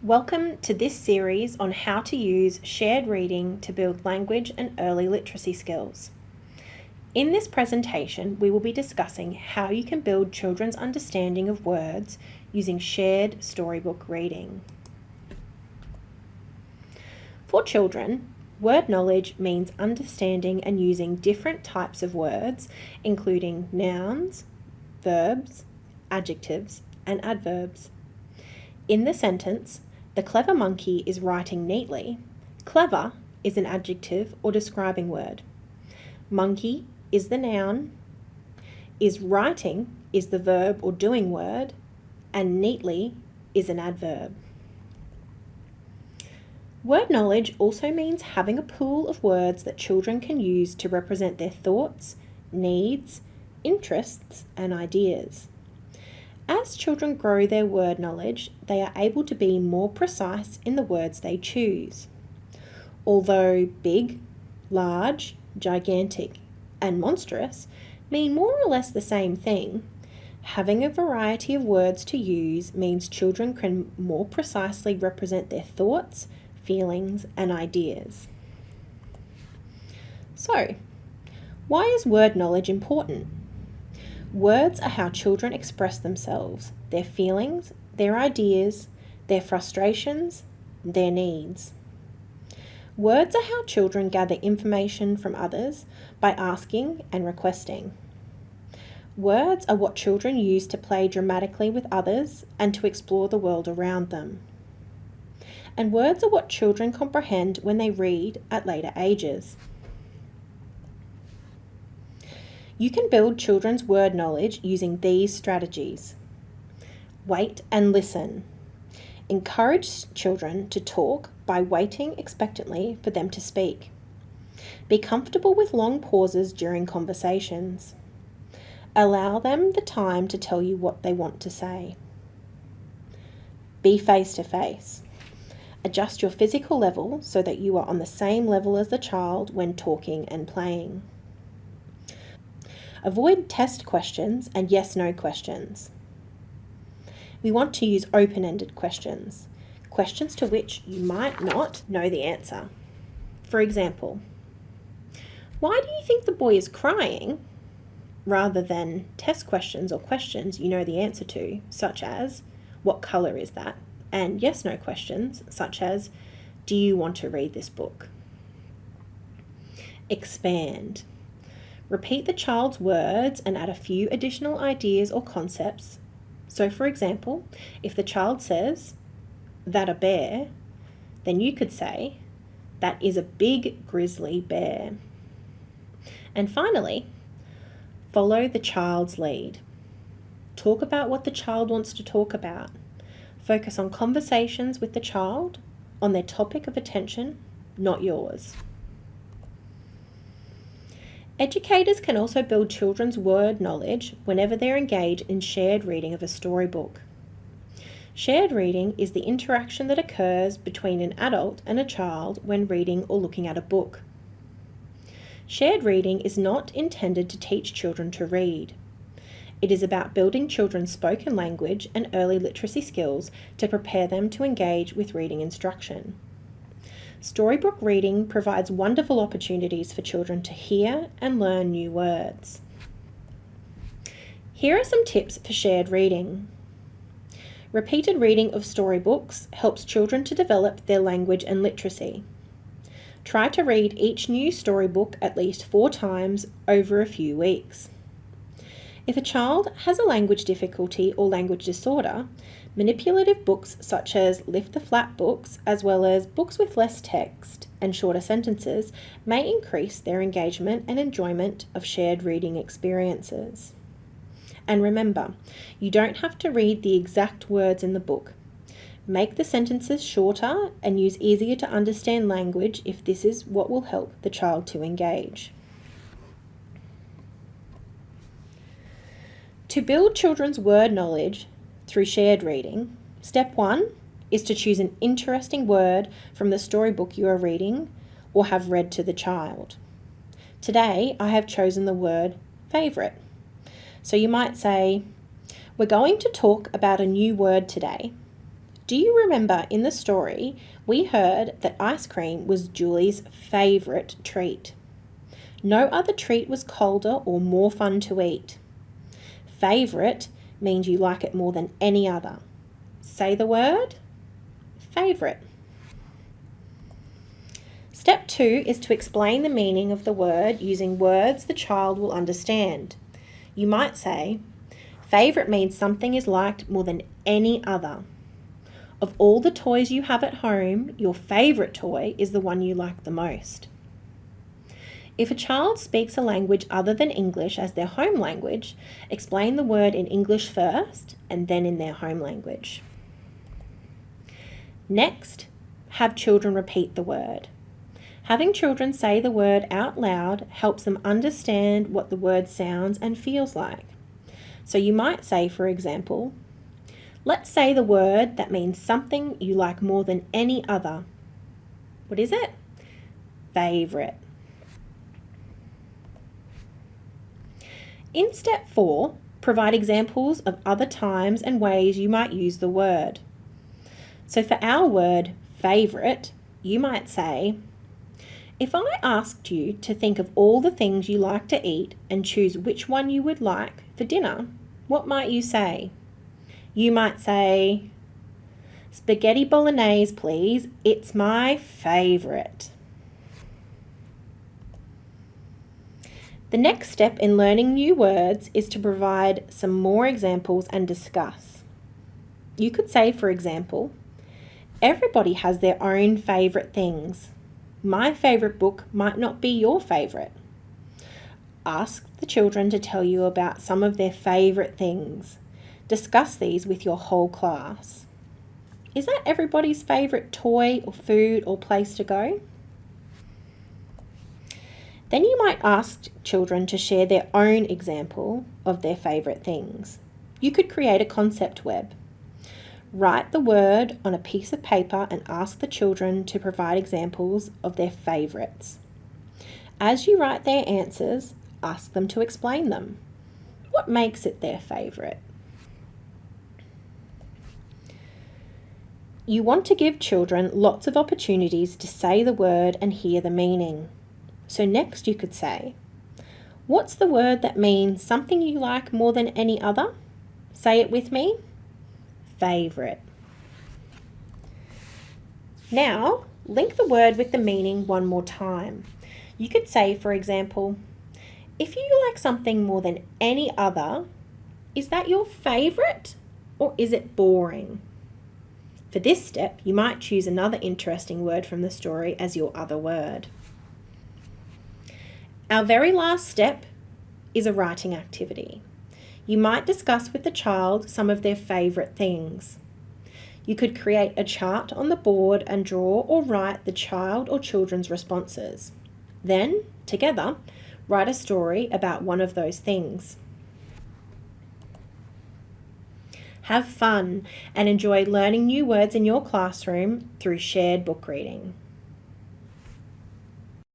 Welcome to this series on how to use shared reading to build language and early literacy skills. In this presentation, we will be discussing how you can build children's understanding of words using shared storybook reading. For children, word knowledge means understanding and using different types of words, including nouns, verbs, adjectives, and adverbs. In the sentence, "The clever monkey is writing neatly," clever is an adjective or describing word. Monkey is the noun, is writing is the verb or doing word, and neatly is an adverb. Word knowledge also means having a pool of words that children can use to represent their thoughts, needs, interests, and ideas. As children grow their word knowledge, they are able to be more precise in the words they choose. Although big, large, gigantic, and monstrous mean more or less the same thing, having a variety of words to use means children can more precisely represent their thoughts, feelings, and ideas. So, why is word knowledge important? Words are how children express themselves, their feelings, their ideas, their frustrations, their needs. Words are how children gather information from others by asking and requesting. Words are what children use to play dramatically with others and to explore the world around them. And words are what children comprehend when they read at later ages. You can build children's word knowledge using these strategies. Wait and listen. Encourage children to talk by waiting expectantly for them to speak. Be comfortable with long pauses during conversations. Allow them the time to tell you what they want to say. Be face to face. Adjust your physical level so that you are on the same level as the child when talking and playing. Avoid test questions and yes-no questions. We want to use open-ended questions, questions to which you might not know the answer. For example, "Why do you think the boy is crying?" rather than test questions or questions you know the answer to, such as, "What colour is that?" and yes-no questions, such as, "Do you want to read this book?" Expand. Repeat the child's words and add a few additional ideas or concepts. So, for example, if the child says, "That a bear," then you could say, "That is a big grizzly bear." And finally, follow the child's lead. Talk about what the child wants to talk about. Focus on conversations with the child, on their topic of attention, not yours. Educators can also build children's word knowledge whenever they're engaged in shared reading of a storybook. Shared reading is the interaction that occurs between an adult and a child when reading or looking at a book. Shared reading is not intended to teach children to read. It is about building children's spoken language and early literacy skills to prepare them to engage with reading instruction. Storybook reading provides wonderful opportunities for children to hear and learn new words. Here are some tips for shared reading. Repeated reading of storybooks helps children to develop their language and literacy. Try to read each new storybook at least 4 times over a few weeks. If a child has a language difficulty or language disorder, manipulative books such as Lift the Flap books, as well as books with less text and shorter sentences, may increase their engagement and enjoyment of shared reading experiences. And remember, you don't have to read the exact words in the book. Make the sentences shorter and use easier to understand language if this is what will help the child to engage. To build children's word knowledge through shared reading, step 1 is to choose an interesting word from the storybook you are reading or have read to the child. Today, I have chosen the word favourite. So you might say, "We're going to talk about a new word today. Do you remember in the story we heard that ice cream was Julie's favourite treat? No other treat was colder or more fun to eat. Favourite means you like it more than any other. Say the word favourite. Step 2 is to explain the meaning of the word using words the child will understand. You might say, favourite means something is liked more than any other. Of all the toys you have at home, your favourite toy is the one you like the most. If a child speaks a language other than English as their home language, explain the word in English first and then in their home language. Next, have children repeat the word. Having children say the word out loud helps them understand what the word sounds and feels like. So you might say, for example, let's say the word that means something you like more than any other. What is it? Favourite. In step 4, provide examples of other times and ways you might use the word. So for our word favourite, you might say, if I asked you to think of all the things you like to eat and choose which one you would like for dinner, what might you say? You might say, spaghetti bolognese, please. It's my favourite. The next step in learning new words is to provide some more examples and discuss. You could say, for example, everybody has their own favourite things. My favourite book might not be your favourite. Ask the children to tell you about some of their favourite things. Discuss these with your whole class. Is that everybody's favourite toy or food or place to go? Then you might ask children to share their own example of their favourite things. You could create a concept web. Write the word on a piece of paper and ask the children to provide examples of their favourites. As you write their answers, ask them to explain them. What makes it their favourite? You want to give children lots of opportunities to say the word and hear the meaning. So next you could say, what's the word that means something you like more than any other? Say it with me. Favourite. Now, link the word with the meaning one more time. You could say, for example, if you like something more than any other, is that your favourite or is it boring? For this step, you might choose another interesting word from the story as your other word. Our very last step is a writing activity. You might discuss with the child some of their favourite things. You could create a chart on the board and draw or write the child or children's responses. Then, together, write a story about one of those things. Have fun and enjoy learning new words in your classroom through shared book reading.